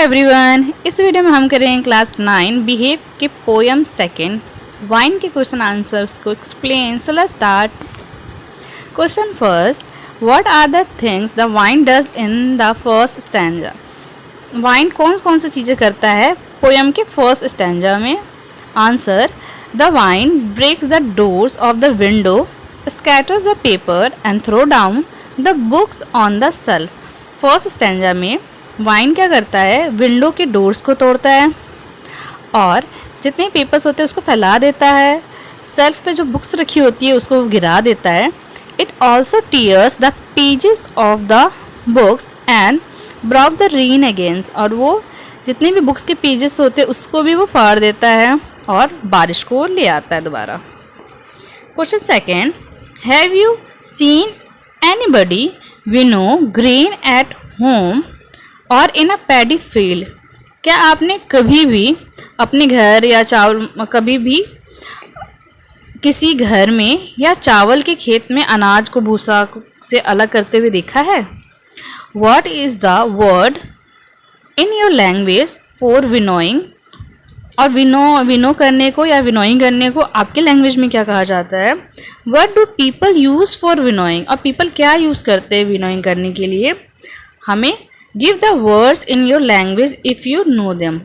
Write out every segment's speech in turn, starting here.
Everyone, इस video में हम करेंगे क्लास 9 बिहेव के पोयम सेकंड वाइन के क्वेश्चन आंसर्स को explain. So let's start. Question first, what are the things the wind does in the first stanza. Wind कौन कौन सी चीज़ें करता है पोयम के फर्स्ट स्टैंजा में। Answer, the wind breaks the doors of the window, scatters the paper and throw down the books on the shelf. First stanza में wind क्या करता है, विंडो के डोर्स को तोड़ता है और जितने पेपर्स होते हैं उसको फैला देता है, शेल्फ पे जो बुक्स रखी होती है उसको गिरा देता है। It also tears the pages of the books and Brock the rain against, और वो जितने भी बुक्स के पेजेस होते हैं उसको भी वो फाड़ देता है और बारिश को ले आता है दोबारा। Question second, have you seen anybody winnow grain at home or in a paddy field. क्या आपने कभी भी अपने घर या कभी भी किसी घर में या चावल के खेत में अनाज को भूसा से अलग करते हुए देखा है। What is the word in your language for winnowing, और विनो करने को या विनोइंग करने को आपके लैंग्वेज में क्या कहा जाता है। What do people use for winnowing, और पीपल क्या यूज़ करते हैं विनोइंग करने के लिए। हमें give the words in your language if you know them,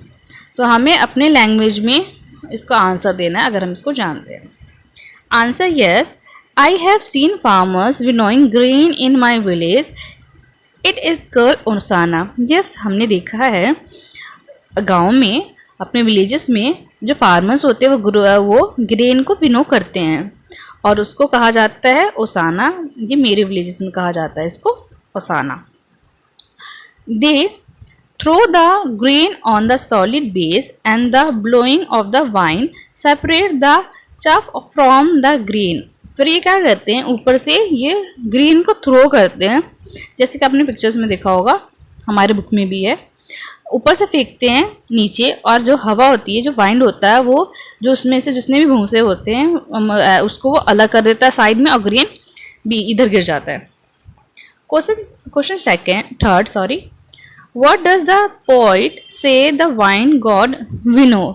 तो हमें अपने लैंग्वेज में इसका आंसर देना है अगर हम इसको जानते हैं। Answer, yes I have seen farmers winnowing grain in my village, it is called ओसाना। यस, हमने देखा है गाँव में अपने विलेजेस में जो फार्मर्स होते हैं वो ग्रेन को विनो करते हैं और उसको कहा जाता है ओसाना। ये मेरे विलेजेस में कहा जाता है इसको ओसाना। They throw the grain on the solid base and the blowing of the wine separate the chaff from the grain। फिर ये क्या करते हैं, ऊपर से ये ग्रेन को थ्रो करते हैं, जैसे कि आपने पिक्चर्स में देखा होगा, हमारे बुक में भी है। ऊपर से फेंकते हैं नीचे और जो हवा होती है, जो वाइंड होता है, वो जो उसमें से जितने भी भूसे होते हैं उसको वो अलग कर देता है साइड में और ग्रेन भी इधर गिर जाता है। Question third, what does the poet से द वाइन गॉड विनो।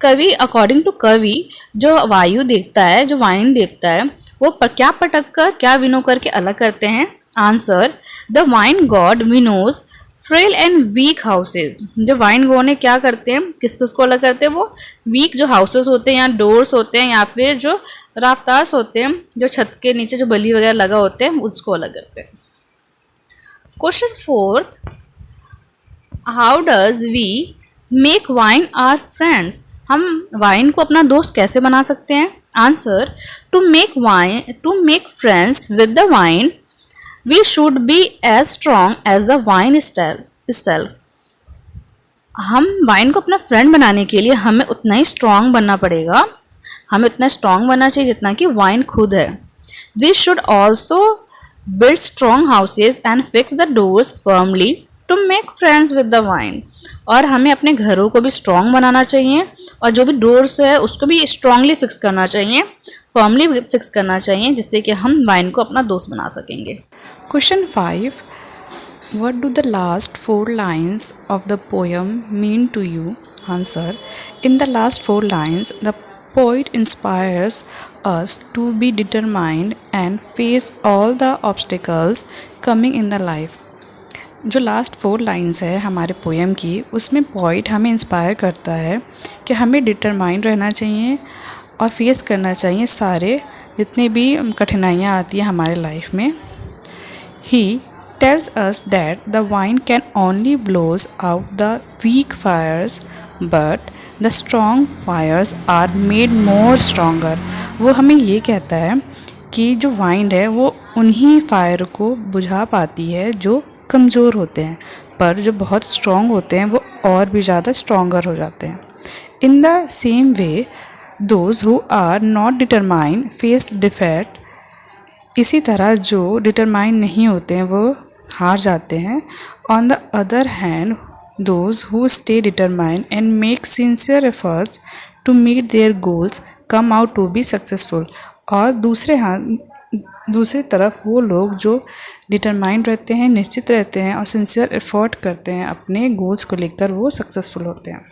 कवि, अकॉर्डिंग टू कवि, जो वायु देखता है, जो वाइन देखता है, वो क्या पटक कर क्या विनो करके अलग करते हैं। Answer, the wind god winnows frail and weak houses. जो वाइन गॉड ने क्या करते हैं, किसको अलग करते हैं, वो वीक जो हाउसेस होते हैं या डोर्स होते हैं या फिर जो राफ्तार्स होते हैं, जो छत के नीचे जो बली वगैरह लगा होते हैं, उसको अलग करते हैं। Question fourth, how does we make wind our friends. हम वाइन को अपना दोस्त कैसे बना सकते हैं। Answer, to make friends with the wind we should be as strong as the wind itself। हम वाइन को अपना फ्रेंड बनाने के लिए हमें उतना ही स्ट्रॉन्ग बनना पड़ेगा, हमें उतना स्ट्रॉन्ग बनना चाहिए जितना कि वाइन खुद है। We should also build strong houses and fix the doors firmly to make friends with the wind. और हमें अपने घरों को भी स्ट्रॉन्ग बनाना चाहिए और जो भी डोर्स है उसको भी स्ट्रॉन्गली फिक्स करना चाहिए, फर्मली फिक्स करना चाहिए, जिससे कि हम वाइन को अपना दोस्त बना सकेंगे। Question 5, what do the last 4 lines of the poem mean to you. Answer, in the last 4 lines the poet inspires us to be determined and face all the obstacles coming in the life। जो last 4 lines है हमारे poem की, उसमें poet हमें inspire करता है कि हमें डिटरमाइंड रहना चाहिए और फेस करना चाहिए सारे जितने भी कठिनाइयाँ आती हैं हमारे लाइफ में। ही tells us that the wine can only blows out the weak fires but the strong fires are made more stronger। वो हमें ये कहता है कि जो वाइन है वो उन्हीं फायर को बुझा पाती है जो कमज़ोर होते हैं, पर जो बहुत स्ट्रॉन्ग होते हैं वो और भी ज़्यादा स्ट्रॉन्गर हो जाते हैं। In the same way those who are not determined face defeat. इसी तरह जो डिटरमाइन नहीं होते हैं वो हार जाते हैं। On the other hand those who stay determined and make sincere efforts to meet their goals come out to be successful. और दूसरे दूसरी तरफ वो लोग जो डिटरमाइंड रहते हैं, निश्चित रहते हैं और सिंसियर एफर्ट करते हैं अपने गोल्स को लेकर, वो सक्सेसफुल होते हैं।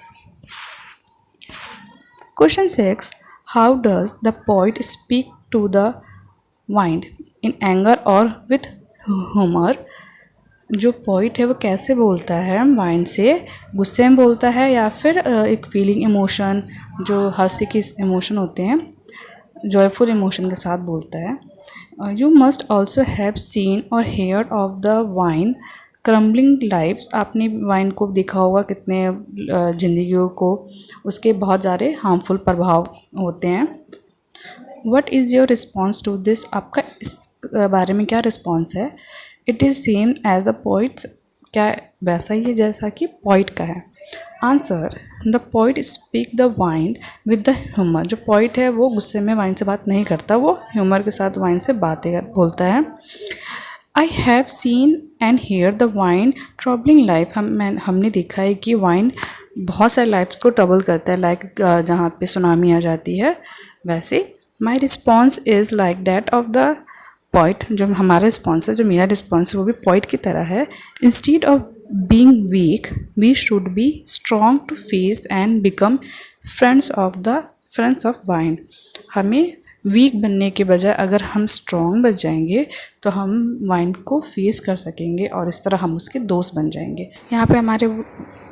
Question 6, how does the poet speak to the wind, in anger और विथ ह्यूमर? जो पोइट है वो कैसे बोलता है वाइंड से, गुस्से में बोलता है या फिर एक फीलिंग इमोशन, जो हंसी की इमोशन होते हैं, जॉयफुल इमोशन के साथ बोलता है। You must also have seen or heard of the wind crumbling lifes, आपने वाइन को देखा होगा कितने ज़िंदगियों को उसके बहुत सारे हार्मफुल प्रभाव होते हैं। What is your response to this, आपका इस बारे में क्या रिस्पॉन्स है? It is same as the poet's, क्या वैसा ही है जैसा कि पोइट का है? Answer, the poet speak the wind with the humour, जो पोइट है वो गुस्से में वाइन से बात नहीं करता, वो ह्यूमर के साथ वाइन से बातें बोलता है। I have seen and hear the wind troubling life, हमने देखा है कि वाइन बहुत सारे लाइफ्स को ट्रबल करता है, लाइक जहाँ पे सुनामी आ जाती है वैसे। My response is like that of the poet, जो हमारा रिस्पॉन्स है, जो मेरा रिस्पॉन्स है वो भी पोइट की तरह है। Instead of being weak we should be strong to face and become friends of wind, हमें वीक बनने के बजाय अगर हम स्ट्रॉन्ग बन जाएंगे तो हम वाइन को फेस कर सकेंगे और इस तरह हम उसके दोस्त बन जाएंगे। यहाँ पे हमारे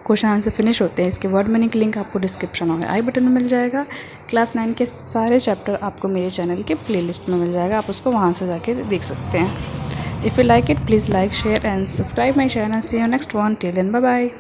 क्वेश्चन आंसर फिनिश होते हैं। इसके वर्ड मीनिंग लिंक आपको डिस्क्रिप्शन और आई बटन में मिल जाएगा। क्लास 9 के सारे चैप्टर आपको मेरे चैनल के प्लेलिस्ट में मिल जाएगा, आप उसको वहाँ से जाके देख सकते हैं। If you like it please like share and subscribe my channel. See you next one, till then bye bye.